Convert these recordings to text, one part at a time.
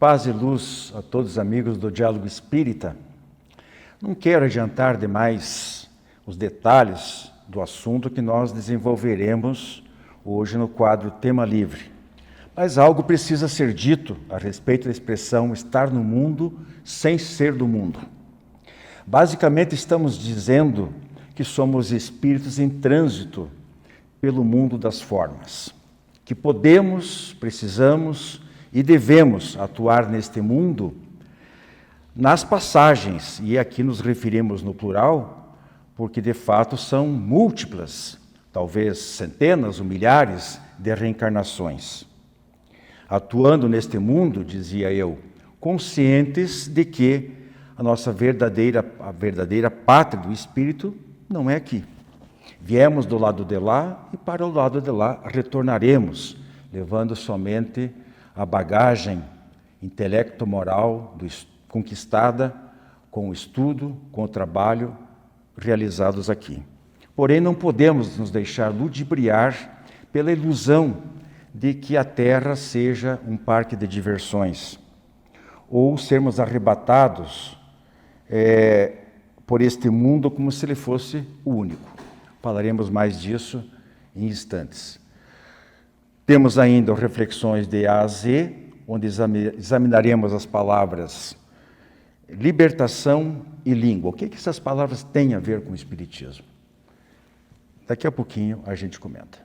Paz e luz a todos os amigos do Diálogo Espírita. Não quero adiantar demais os detalhes do assunto que nós desenvolveremos hoje no quadro Tema Livre. Mas algo precisa ser dito a respeito da expressão estar no mundo sem ser do mundo. Basicamente estamos dizendo que somos espíritos em trânsito pelo mundo das formas, que podemos, precisamos e devemos atuar neste mundo nas passagens, e aqui nos referimos no plural, porque de fato são múltiplas, talvez centenas ou milhares de reencarnações. Atuando neste mundo, dizia eu, conscientes de que a verdadeira pátria do espírito não é aqui. Viemos do lado de lá e para o lado de lá retornaremos, levando somente a bagagem intelecto-moral conquistada com o estudo, com o trabalho realizados aqui. Porém, não podemos nos deixar ludibriar pela ilusão de que a Terra seja um parque de diversões, ou sermos arrebatados por este mundo como se ele fosse o único. Falaremos mais disso em instantes. Temos ainda reflexões de A a Z, onde examinaremos as palavras libertação e língua. O que essas palavras têm a ver com o Espiritismo? Daqui a pouquinho a gente comenta.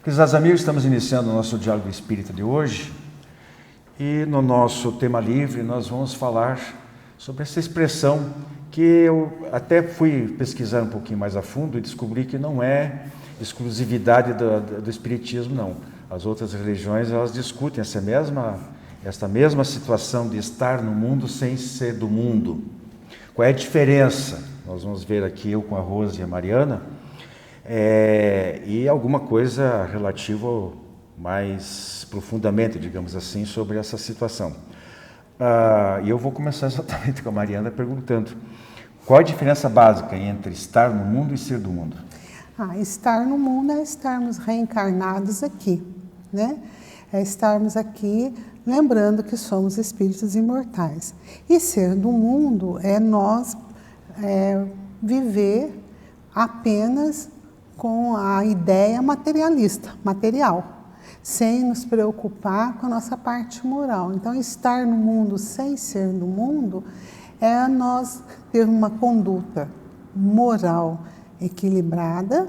Prezados amigos, estamos iniciando o nosso Diálogo Espírita de hoje. E no nosso tema livre nós vamos falar sobre essa expressão que eu até fui pesquisar um pouquinho mais a fundo e descobri que não é exclusividade do Espiritismo, não. As outras religiões, elas discutem essa mesma situação de estar no mundo sem ser do mundo. Qual é a diferença? Nós vamos ver aqui, eu com a Rose e a Mariana, e alguma coisa relativa mais profundamente, digamos assim, sobre essa situação. E eu vou começar exatamente com a Mariana perguntando: qual a diferença básica entre estar no mundo e ser do mundo? Estar no mundo é estarmos reencarnados aqui, né? É estarmos aqui lembrando que somos espíritos imortais. E ser do mundo é nós viver apenas com a ideia materialista, material, sem nos preocupar com a nossa parte moral. Então, estar no mundo sem ser do mundo é nós ter uma conduta moral equilibrada,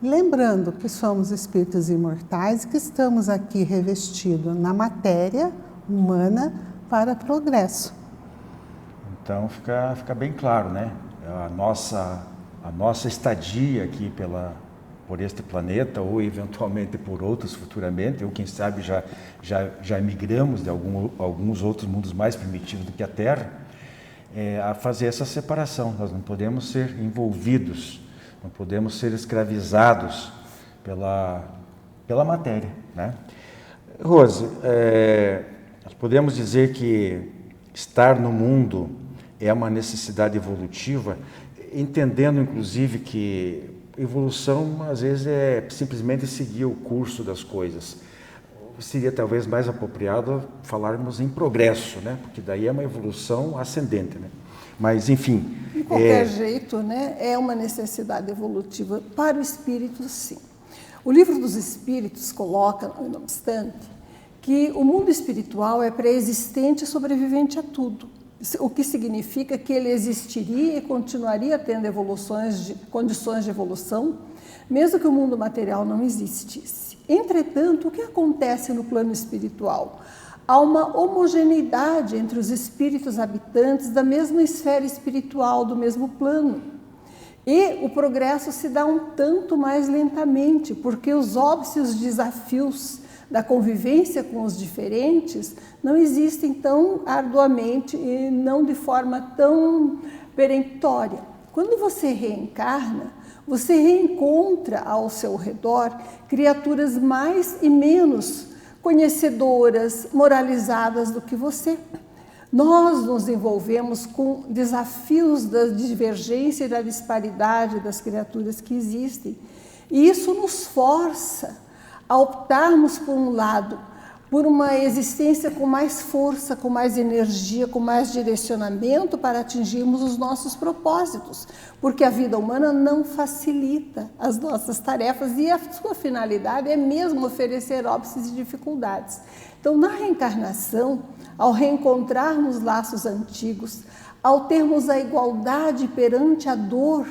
lembrando que somos espíritos imortais e que estamos aqui revestidos na matéria humana para progresso. Então, fica bem claro, né? A nossa estadia aqui por este planeta, ou eventualmente por outros futuramente, ou quem sabe já migramos de alguns outros mundos mais primitivos do que a Terra, a fazer essa separação. Nós não podemos ser envolvidos, não podemos ser escravizados pela matéria, né? Rose, nós podemos dizer que estar no mundo é uma necessidade evolutiva, entendendo inclusive que evolução, às vezes, é simplesmente seguir o curso das coisas. Seria talvez mais apropriado falarmos em progresso, né? Porque daí é uma evolução ascendente, né? Mas, enfim... De qualquer jeito, né? É uma necessidade evolutiva para o espírito, sim. O Livro dos Espíritos coloca, não obstante, que o mundo espiritual é pré-existente e sobrevivente a tudo. O que significa que ele existiria e continuaria tendo condições de evolução, mesmo que o mundo material não existisse. Entretanto, o que acontece no plano espiritual? Há uma homogeneidade entre os espíritos habitantes da mesma esfera espiritual, do mesmo plano. E o progresso se dá um tanto mais lentamente, porque os óbvios desafios da convivência com os diferentes não existem tão arduamente e não de forma tão peremptória. Quando você reencarna, você reencontra ao seu redor criaturas mais e menos conhecedoras, moralizadas do que você. nós nos envolvemos com desafios da divergência e da disparidade das criaturas que existem. E isso nos força a optarmos por um lado, por uma existência com mais força, com mais energia, com mais direcionamento para atingirmos os nossos propósitos, porque a vida humana não facilita as nossas tarefas e a sua finalidade é mesmo oferecer óbices e dificuldades. Então, na reencarnação, ao reencontrarmos laços antigos, ao termos a igualdade perante a dor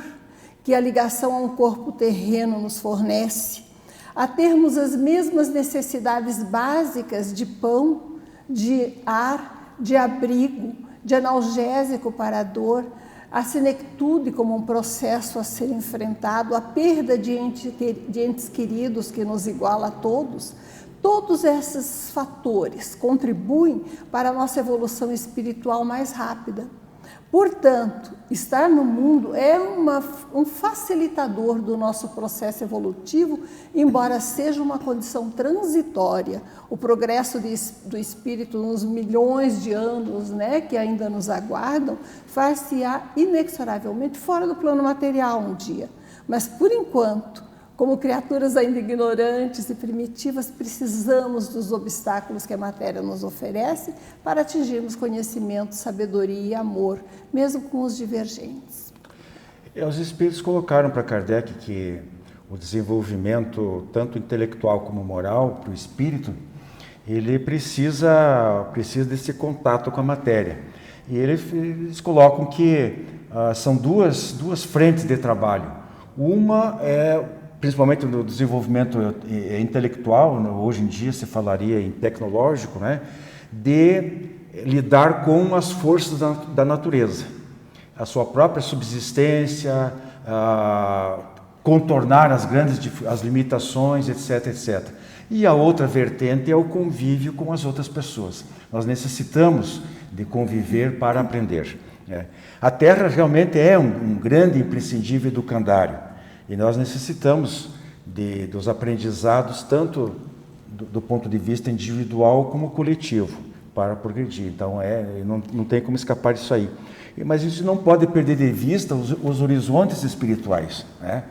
que a ligação a um corpo terreno nos fornece, a termos as mesmas necessidades básicas de pão, de ar, de abrigo, de analgésico para a dor, a senectude como um processo a ser enfrentado, a perda de entes queridos que nos iguala a todos, todos esses fatores contribuem para a nossa evolução espiritual mais rápida. Portanto, estar no mundo é um facilitador do nosso processo evolutivo, embora seja uma condição transitória. O progresso do espírito nos milhões de anos, né, que ainda nos aguardam, far-se-á inexoravelmente fora do plano material um dia. Mas, por enquanto, como criaturas ainda ignorantes e primitivas, precisamos dos obstáculos que a matéria nos oferece para atingirmos conhecimento, sabedoria e amor, mesmo com os divergentes. Os espíritos colocaram para Kardec que o desenvolvimento, tanto intelectual como moral, para o espírito, ele precisa desse contato com a matéria. E eles colocam que são duas frentes de trabalho. Uma é, principalmente no desenvolvimento intelectual, hoje em dia se falaria em tecnológico, né, de lidar com as forças da natureza, a sua própria subsistência, contornar as limitações, etc, etc. E a outra vertente é o convívio com as outras pessoas. Nós necessitamos de conviver para aprender. A Terra realmente é um grande imprescindível educandário. E nós necessitamos dos aprendizados, tanto do ponto de vista individual como coletivo, para progredir. Então, não tem como escapar disso aí. Mas isso não pode perder de vista os horizontes espirituais, né?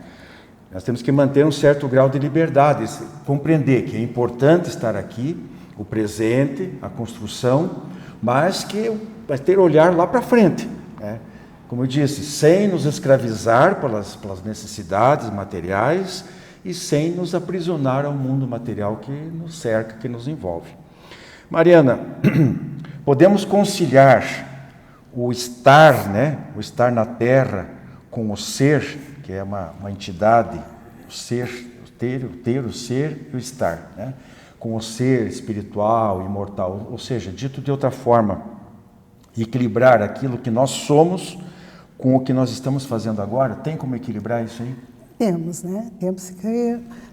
Nós temos que manter um certo grau de liberdade, compreender que é importante estar aqui, o presente, a construção, mas que vai ter olhar lá para frente, né? Como eu disse, sem nos escravizar pelas necessidades materiais e sem nos aprisionar ao mundo material que nos cerca, que nos envolve. Mariana, podemos conciliar o estar, né, o estar na Terra com o ser, que é uma entidade, o ser, ter o ser e o estar, né, com o ser espiritual, imortal, ou seja, dito de outra forma, equilibrar aquilo que nós somos com o que nós estamos fazendo agora? Tem como equilibrar isso aí? Temos, né?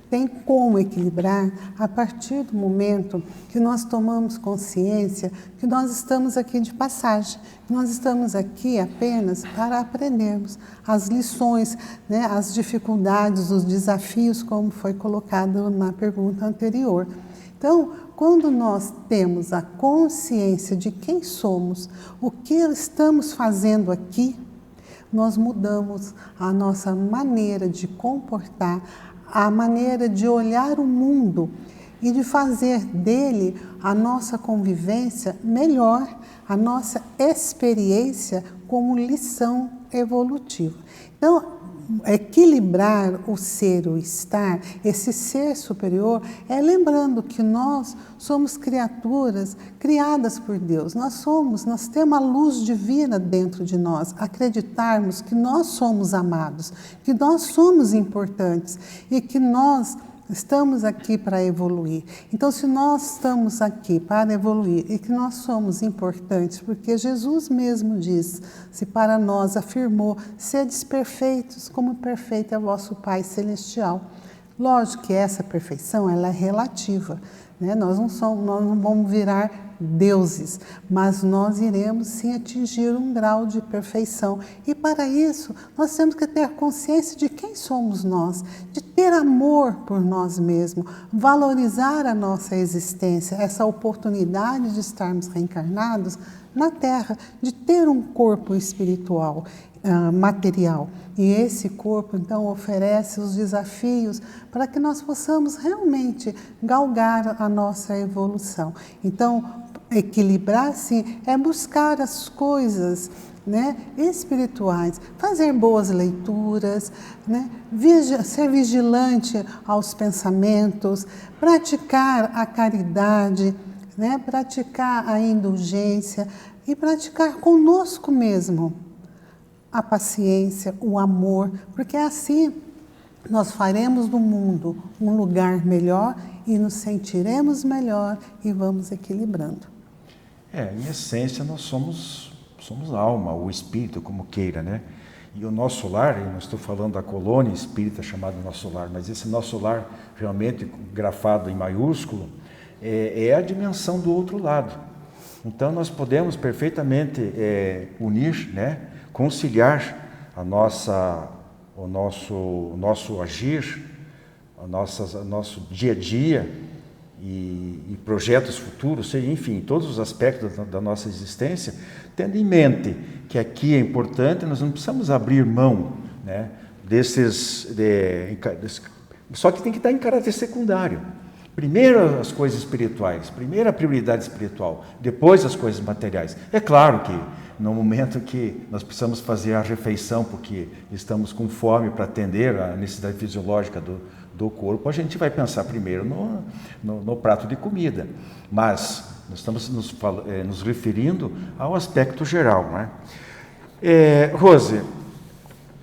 Tem como equilibrar a partir do momento que nós tomamos consciência que nós estamos aqui de passagem, que nós estamos aqui apenas para aprendermos as lições, né? As dificuldades, os desafios, como foi colocado na pergunta anterior. Então, quando nós temos a consciência de quem somos, o que estamos fazendo aqui, nós mudamos a nossa maneira de comportar, a maneira de olhar o mundo e de fazer dele a nossa convivência melhor, a nossa experiência como lição evolutiva. Então, equilibrar o ser e o estar, esse ser superior, é lembrando que nós somos criaturas criadas por Deus. Nós temos a luz divina dentro de nós, acreditarmos que nós somos amados, que nós somos importantes e que nós estamos aqui para evoluir. Então, se nós estamos aqui para evoluir e que nós somos importantes, porque Jesus mesmo diz, se para nós afirmou, sedes perfeitos, como perfeito é o vosso Pai Celestial. Lógico que essa perfeição ela é relativa, né? Nós não vamos virar deuses, mas nós iremos sim atingir um grau de perfeição. E para isso, nós temos que ter consciência de quem somos nós, de ter amor por nós mesmos, valorizar a nossa existência, essa oportunidade de estarmos reencarnados na Terra, de ter um corpo espiritual, material. E esse corpo, então, oferece os desafios para que nós possamos realmente galgar a nossa evolução. Então, equilibrar, sim, é buscar as coisas, né, espirituais, fazer boas leituras, né, ser vigilante aos pensamentos, praticar a caridade, né, praticar a indulgência e praticar conosco mesmo a paciência, o amor, porque assim nós faremos do mundo um lugar melhor e nos sentiremos melhor e vamos equilibrando. Em essência, nós somos alma, ou espírito, como queira, né? E o nosso lar, eu não estou falando da colônia espírita chamada nosso lar, mas esse nosso lar, realmente grafado em maiúsculo, é a dimensão do outro lado. Então, nós podemos perfeitamente unir, né? Conciliar o nosso agir, o nosso dia a dia e projetos futuros, enfim, todos os aspectos da nossa existência, tendo em mente que aqui é importante, nós não precisamos abrir mão, né, só que tem que estar em caráter secundário. Primeiro as coisas espirituais, primeiro a prioridade espiritual, depois as coisas materiais. É claro que no momento que nós precisamos fazer a refeição porque estamos com fome para atender a necessidade fisiológica do corpo, a gente vai pensar primeiro no prato de comida. Mas nós estamos nos referindo ao aspecto geral, né? Rose,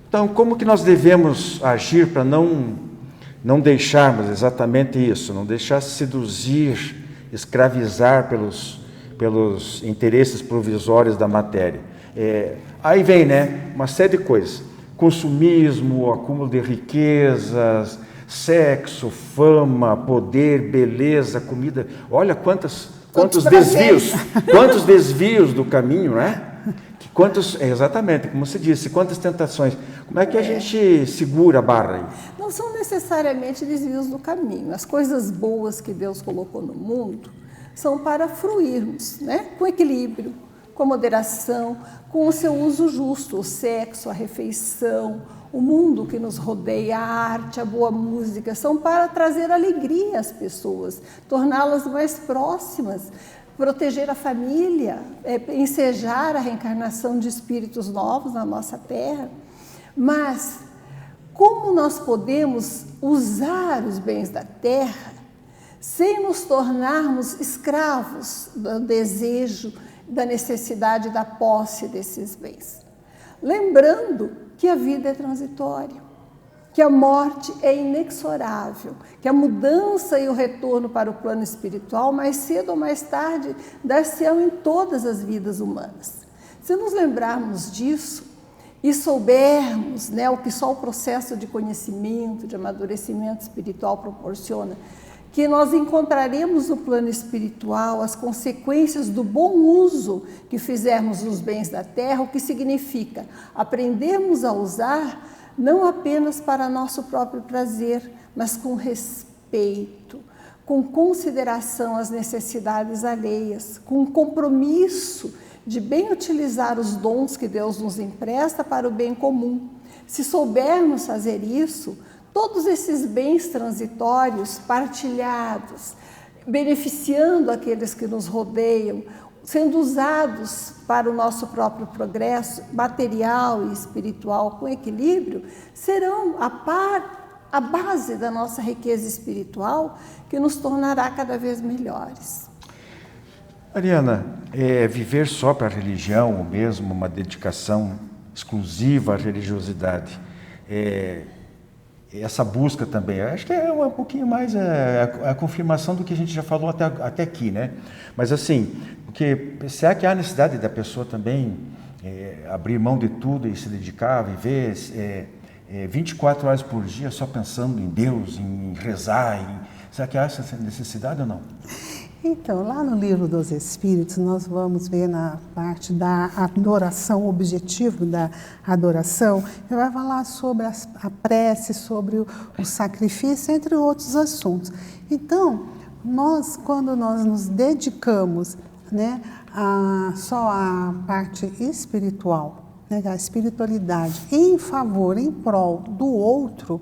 então como que nós devemos agir para não deixarmos exatamente isso, não deixar seduzir, escravizar pelos interesses provisórios da matéria? Aí vem, né, uma série de coisas: consumismo, acúmulo de riquezas, sexo, fama, poder, beleza, comida. Olha quantos desvios do caminho, né? Exatamente, como se disse, quantas tentações. Como é que a gente segura a barra aí? Não são necessariamente desvios do caminho. As coisas boas que Deus colocou no mundo são para fruirmos, né? Com equilíbrio, com moderação, com o seu uso justo, o sexo, a refeição, o mundo que nos rodeia, a arte, a boa música, são para trazer alegria às pessoas, torná-las mais próximas, proteger a família, ensejar a reencarnação de espíritos novos na nossa terra. Mas como nós podemos usar os bens da terra sem nos tornarmos escravos do desejo, da necessidade da posse desses bens? Lembrando que a vida é transitória, que a morte é inexorável, que a mudança e o retorno para o plano espiritual, mais cedo ou mais tarde, dar-se-ão em todas as vidas humanas. Se nos lembrarmos disso e soubermos, né, o que só o processo de conhecimento, de amadurecimento espiritual proporciona, que nós encontraremos no plano espiritual as consequências do bom uso que fizermos dos bens da terra, o que significa aprendermos a usar não apenas para nosso próprio prazer, mas com respeito, com consideração às necessidades alheias, com compromisso de bem utilizar os dons que Deus nos empresta para o bem comum. Se soubermos fazer isso, todos esses bens transitórios partilhados, beneficiando aqueles que nos rodeiam, sendo usados para o nosso próprio progresso material e espiritual com equilíbrio, serão a base da nossa riqueza espiritual, que nos tornará cada vez melhores. Mariana, viver só para a religião, ou mesmo uma dedicação exclusiva à religiosidade, essa busca também, acho que é um pouquinho mais a confirmação do que a gente já falou até aqui, né? Mas assim, porque será que há necessidade da pessoa também abrir mão de tudo e se dedicar a viver 24 horas por dia só pensando em Deus, em rezar? Será que há essa necessidade ou não? Então, lá no Livro dos Espíritos, nós vamos ver na parte da adoração, o objetivo da adoração, ele vai falar sobre a prece, sobre o sacrifício, entre outros assuntos. Então, quando nós nos dedicamos, né, só a parte espiritual, né, a espiritualidade em favor, em prol do outro,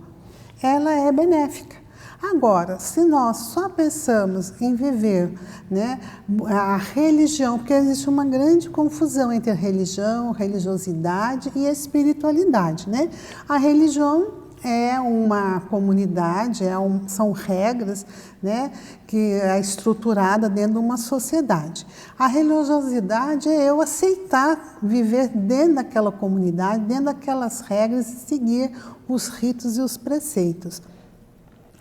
ela é benéfica. Agora, se nós só pensamos em viver, né, a religião, porque existe uma grande confusão entre a religião, religiosidade e a espiritualidade, né? A religião é uma comunidade, são regras, né, que é estruturada dentro de uma sociedade. A religiosidade é eu aceitar viver dentro daquela comunidade, dentro daquelas regras e seguir os ritos e os preceitos.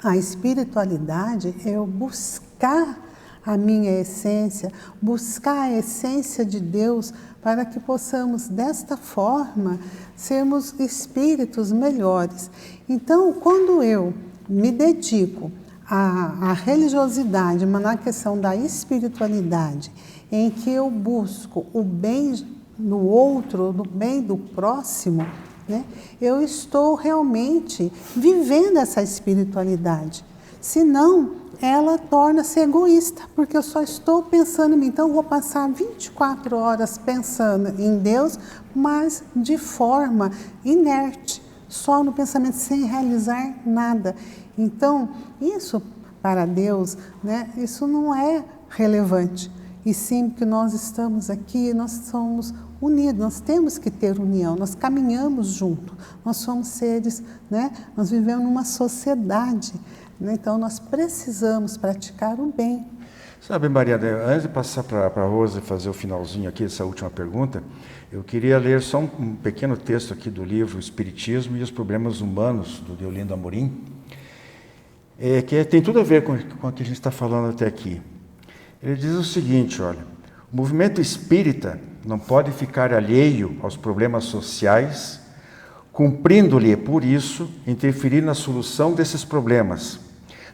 A espiritualidade é eu buscar a minha essência, buscar a essência de Deus para que possamos, desta forma, sermos espíritos melhores. Então, quando eu me dedico à religiosidade, mas na questão da espiritualidade, em que eu busco o bem do outro, o bem do próximo, né, eu estou realmente vivendo essa espiritualidade. Senão, ela torna-se egoísta, porque eu só estou pensando em mim. Então, eu vou passar 24 horas pensando em Deus, mas de forma inerte, só no pensamento, sem realizar nada. Então, isso para Deus, né, isso não é relevante. E sempre que nós estamos aqui, nós somos unidos, nós temos que ter união, nós caminhamos junto, nós somos seres, né, nós vivemos numa sociedade, né, então nós precisamos praticar o bem. Sabe, Mariana, antes de passar para a Rosa e fazer o finalzinho aqui, essa última pergunta, eu queria ler só um pequeno texto aqui do livro Espiritismo e os Problemas Humanos, do Deolindo Amorim, que tem tudo a ver com o que a gente está falando até aqui. Ele diz o seguinte, olha, o movimento espírita não pode ficar alheio aos problemas sociais, cumprindo-lhe, por isso, interferir na solução desses problemas.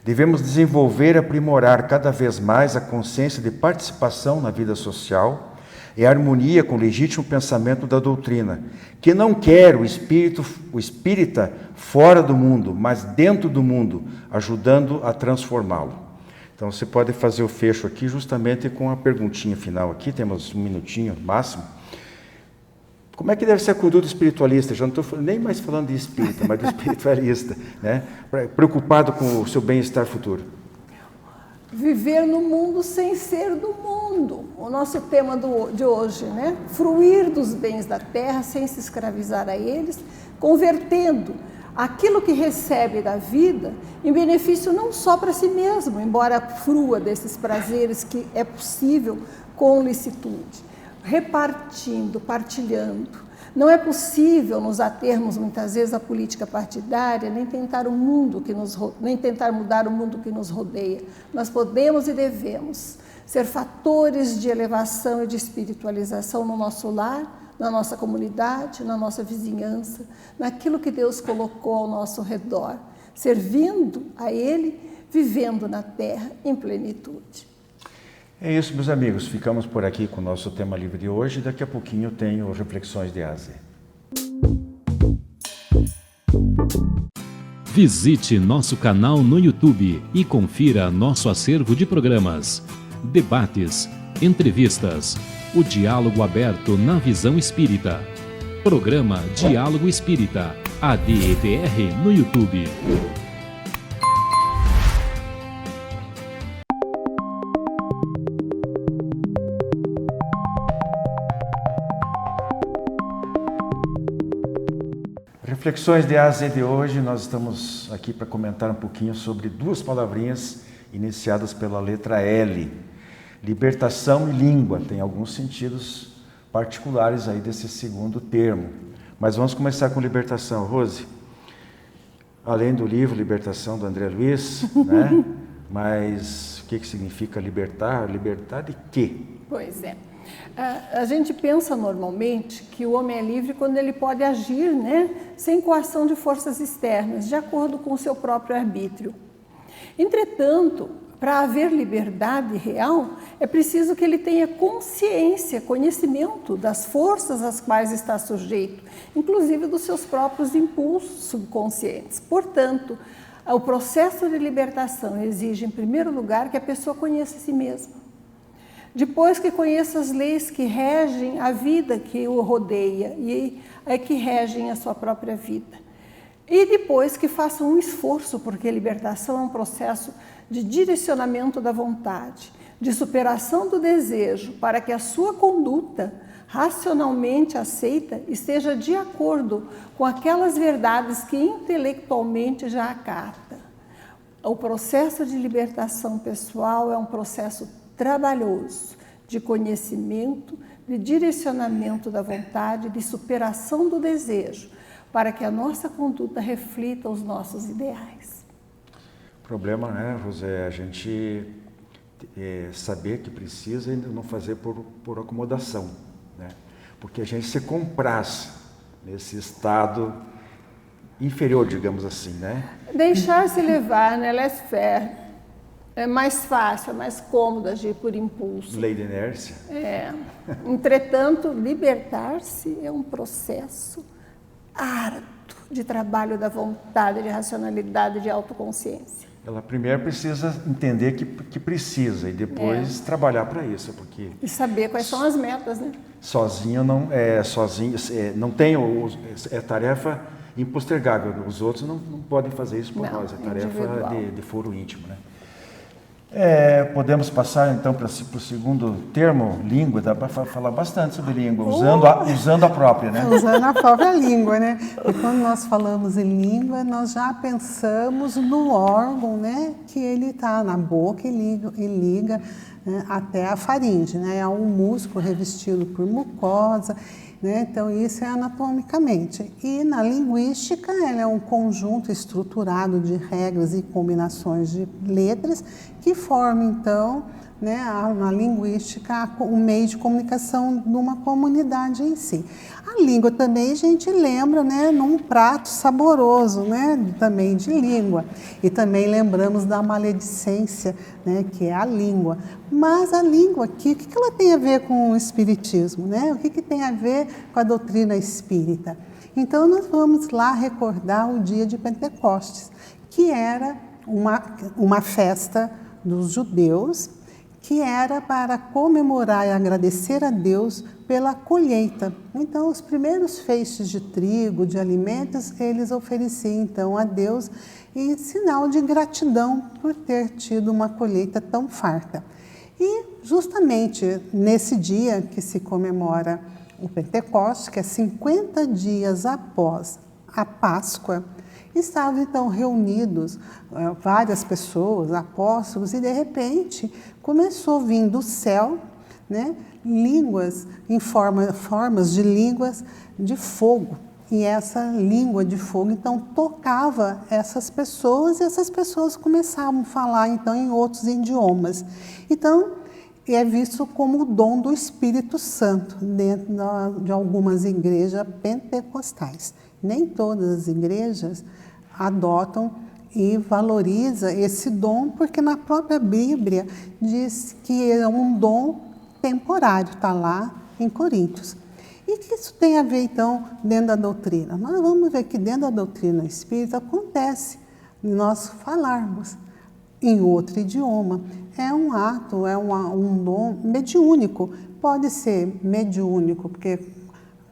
Devemos desenvolver e aprimorar cada vez mais a consciência de participação na vida social e a harmonia com o legítimo pensamento da doutrina, que não quer o espírita fora do mundo, mas dentro do mundo, ajudando a transformá-lo. Então, você pode fazer o fecho aqui justamente com a perguntinha final aqui, temos um minutinho máximo. Como é que deve ser a conduta espiritualista? Já não estou nem mais falando de espírita, mas do espiritualista, né? Preocupado com o seu bem-estar futuro. Viver no mundo sem ser do mundo. O nosso tema de hoje, né? Fruir dos bens da terra sem se escravizar a eles, convertendo aquilo que recebe da vida em benefício não só para si mesmo, embora frua desses prazeres que é possível com licitude, repartindo, partilhando. Não é possível nos atermos muitas vezes à política partidária, nem tentar mudar o mundo que nos rodeia. Nós podemos e devemos ser fatores de elevação e de espiritualização no nosso lar, na nossa comunidade, na nossa vizinhança, naquilo que Deus colocou ao nosso redor, servindo a Ele, vivendo na terra em plenitude. É isso, meus amigos. Ficamos por aqui com o nosso tema livre de hoje. Daqui a pouquinho eu tenho Reflexões de Ásia. Visite nosso canal no YouTube e confira nosso acervo de programas, debates, entrevistas, o diálogo aberto na visão espírita. Programa Diálogo Espírita, ADEPR no YouTube. Reflexões de Ásia de hoje, nós estamos aqui para comentar um pouquinho sobre duas palavrinhas iniciadas pela letra L. Libertação e língua, tem alguns sentidos particulares aí desse segundo termo. Mas vamos começar com libertação. Rose, além do livro Libertação, do André Luiz, né? Mas o que significa libertar? Libertar de quê? Pois é. A gente pensa normalmente que o homem é livre quando ele pode agir, né, sem coação de forças externas, de acordo com o seu próprio arbítrio. Entretanto, para haver liberdade real, é preciso que ele tenha consciência, conhecimento das forças às quais está sujeito, inclusive dos seus próprios impulsos subconscientes. Portanto, o processo de libertação exige, em primeiro lugar, que a pessoa conheça a si mesma. Depois que conheça as leis que regem a vida que o rodeia e que regem a sua própria vida. E depois que faça um esforço, porque a libertação é um processo de direcionamento da vontade, de superação do desejo, para que a sua conduta racionalmente aceita esteja de acordo com aquelas verdades que intelectualmente já acata. O processo de libertação pessoal é um processo trabalhoso, de conhecimento, de direcionamento da vontade, de superação do desejo, para que a nossa conduta reflita os nossos ideais. O problema, né, José, a gente saber que precisa e não fazer por acomodação, né? Porque a gente se compraz nesse estado inferior, digamos assim, né? Deixar-se levar, né, laissez-faire, é mais fácil, é mais cômodo agir por impulso. Lei da inércia. Entretanto, libertar-se é um processo árduo de trabalho da vontade, de racionalidade, de autoconsciência. Ela primeiro precisa entender que precisa e depois trabalhar para isso, porque E saber quais são as metas, né? sozinho não tem é tarefa impostergável. Os outros não podem fazer isso por Não, nós. É é tarefa individual. de foro íntimo, né? Podemos passar então para o segundo termo, língua. Dá para falar bastante sobre língua, usando a própria, né? Usando a própria língua, né? E quando nós falamos em língua, nós já pensamos no órgão, né? Que ele está na boca e liga né, até a faringe, né? É um músculo revestido por mucosa, né? Então isso é anatomicamente. E na linguística, ela é um conjunto estruturado de regras e combinações de letras que formam, então, né, na linguística, o meio de comunicação de uma comunidade em si. A língua também a gente lembra, né, num prato saboroso, né, também de língua. E também lembramos da maledicência, né, que é a língua. Mas a língua aqui, o que ela tem a ver com o espiritismo, né? O que tem a ver com a doutrina espírita? Então, nós vamos lá recordar o dia de Pentecostes, que era uma festa dos judeus, que era para comemorar e agradecer a Deus pela colheita. Então, os primeiros feixes de trigo, de alimentos, eles ofereciam então a Deus em sinal de gratidão por ter tido uma colheita tão farta. E justamente nesse dia que se comemora o Pentecostes, que é 50 dias após a Páscoa, estavam então reunidos várias pessoas, apóstolos, e de repente começou a vir do céu, né, línguas em formas de línguas de fogo. E essa língua de fogo então tocava essas pessoas e essas pessoas começavam a falar então em outros idiomas. Então é visto como o dom do Espírito Santo dentro de algumas igrejas pentecostais. Nem todas as igrejas adotam e valorizam esse dom, porque na própria Bíblia diz que é um dom temporário, está lá em Coríntios. E o que isso tem a ver, então, dentro da doutrina? Nós vamos ver que dentro da doutrina espírita acontece nós falarmos em outro idioma. É um ato, é um dom mediúnico. Pode ser mediúnico, porque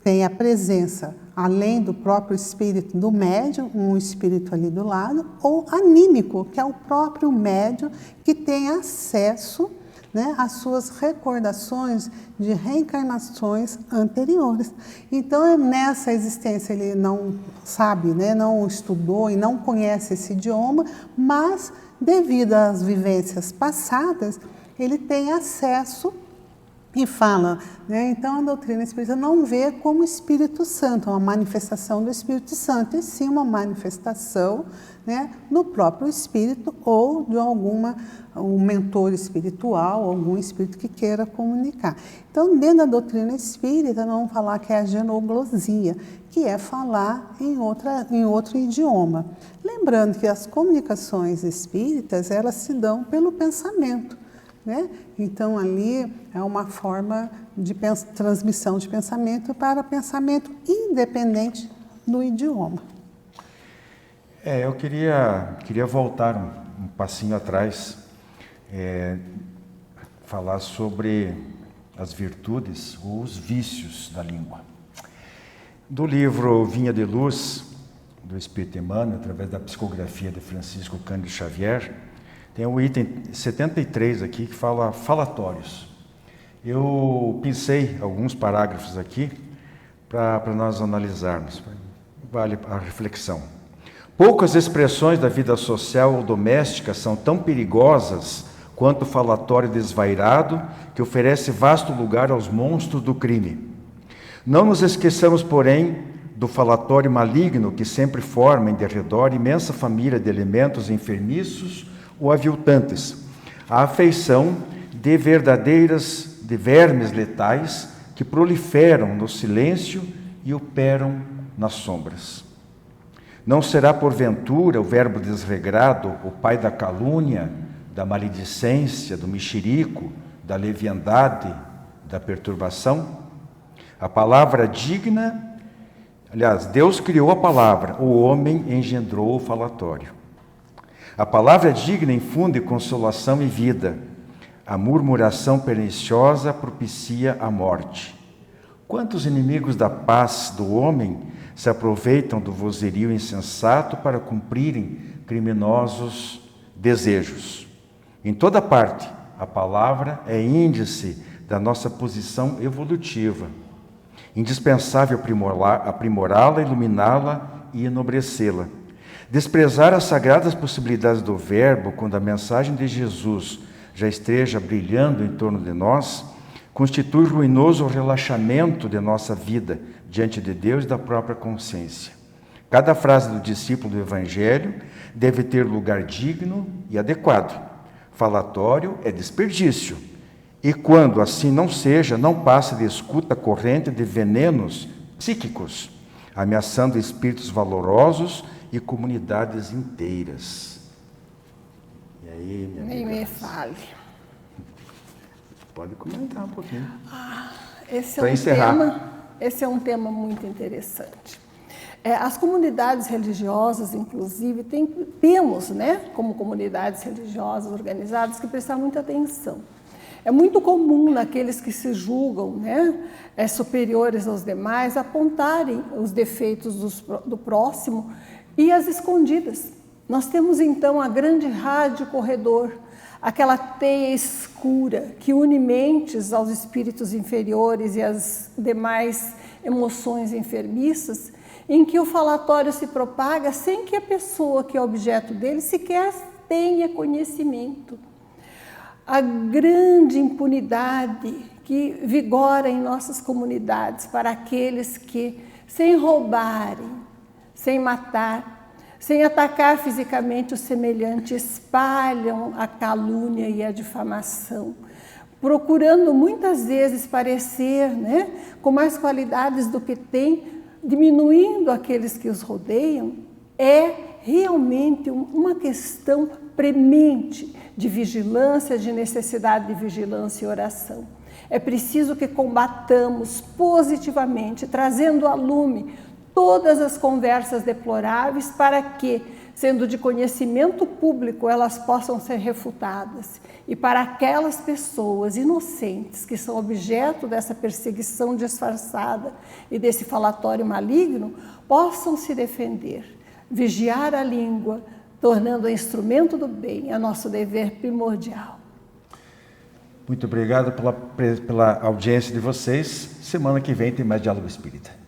tem a presença, além do próprio espírito do médium, um espírito ali do lado, ou anímico, que é o próprio médium que tem acesso, né, às suas recordações de reencarnações anteriores. Então, nessa existência, ele não sabe, né, não estudou e não conhece esse idioma, mas, devido às vivências passadas, ele tem acesso e fala, né? Então a doutrina espírita não vê como Espírito Santo, uma manifestação do Espírito Santo, e sim uma manifestação, né, no próprio Espírito ou de um mentor espiritual, algum espírito que queira comunicar. Então, dentro da doutrina espírita, nós vamos falar que é a genoglosia, que é falar em outro idioma. Lembrando que as comunicações espíritas, elas se dão pelo pensamento, né? Então, ali é uma forma de transmissão de pensamento para pensamento independente do idioma. Eu queria voltar um passinho atrás, falar sobre as virtudes ou os vícios da língua. Do livro Vinha de Luz, do Espírito Emmanuel, através da psicografia de Francisco Cândido Xavier, tem o item 73 aqui que fala falatórios. Eu pensei alguns parágrafos aqui para nós analisarmos, vale a reflexão. Poucas expressões da vida social ou doméstica são tão perigosas quanto o falatório desvairado que oferece vasto lugar aos monstros do crime. Não nos esqueçamos, porém, do falatório maligno que sempre forma em derredor imensa família de elementos enfermiços ou aviltantes, a afeição de vermes letais que proliferam no silêncio e operam nas sombras. Não será porventura o verbo desregrado o pai da calúnia, da maledicência, do mexerico, da leviandade, da perturbação? A palavra digna, aliás, Deus criou a palavra, o homem engendrou o falatório. A palavra digna infunde consolação e vida. A murmuração perniciosa propicia a morte. Quantos inimigos da paz do homem se aproveitam do vozerio insensato para cumprirem criminosos desejos? Em toda parte, a palavra é índice da nossa posição evolutiva. Indispensável aprimorá-la, iluminá-la e enobrecê-la. Desprezar as sagradas possibilidades do verbo quando a mensagem de Jesus já esteja brilhando em torno de nós, constitui ruinoso relaxamento de nossa vida diante de Deus e da própria consciência. Cada frase do discípulo do Evangelho deve ter lugar digno e adequado. Falatório é desperdício. E quando assim não seja, não passe de escuta corrente de venenos psíquicos, ameaçando espíritos valorosos e comunidades inteiras. E aí, minha Nem amiga? me fale. Pode comentar um pouquinho. Esse é um tema muito interessante. As comunidades religiosas, inclusive, temos, né, como comunidades religiosas organizadas, que prestar muita atenção. É muito comum naqueles que se julgam, né, superiores aos demais, apontarem os defeitos do próximo e as escondidas. Nós temos, então, a grande rádio corredor, aquela teia escura que une mentes aos espíritos inferiores e às demais emoções enfermiças, em que o falatório se propaga sem que a pessoa que é objeto dele sequer tenha conhecimento. A grande impunidade que vigora em nossas comunidades para aqueles que, sem roubarem, sem matar, sem atacar fisicamente o semelhante, espalham a calúnia e a difamação, procurando muitas vezes parecer, né, com mais qualidades do que tem, diminuindo aqueles que os rodeiam, é realmente uma questão premente de vigilância, de necessidade de vigilância e oração. É preciso que combatamos positivamente, trazendo a lume todas as conversas deploráveis para que, sendo de conhecimento público, elas possam ser refutadas. E para aquelas pessoas inocentes que são objeto dessa perseguição disfarçada e desse falatório maligno, possam se defender. Vigiar a língua, tornando-a instrumento do bem, é nosso dever primordial. Muito obrigado pela audiência de vocês. Semana que vem tem mais Diálogo Espírita.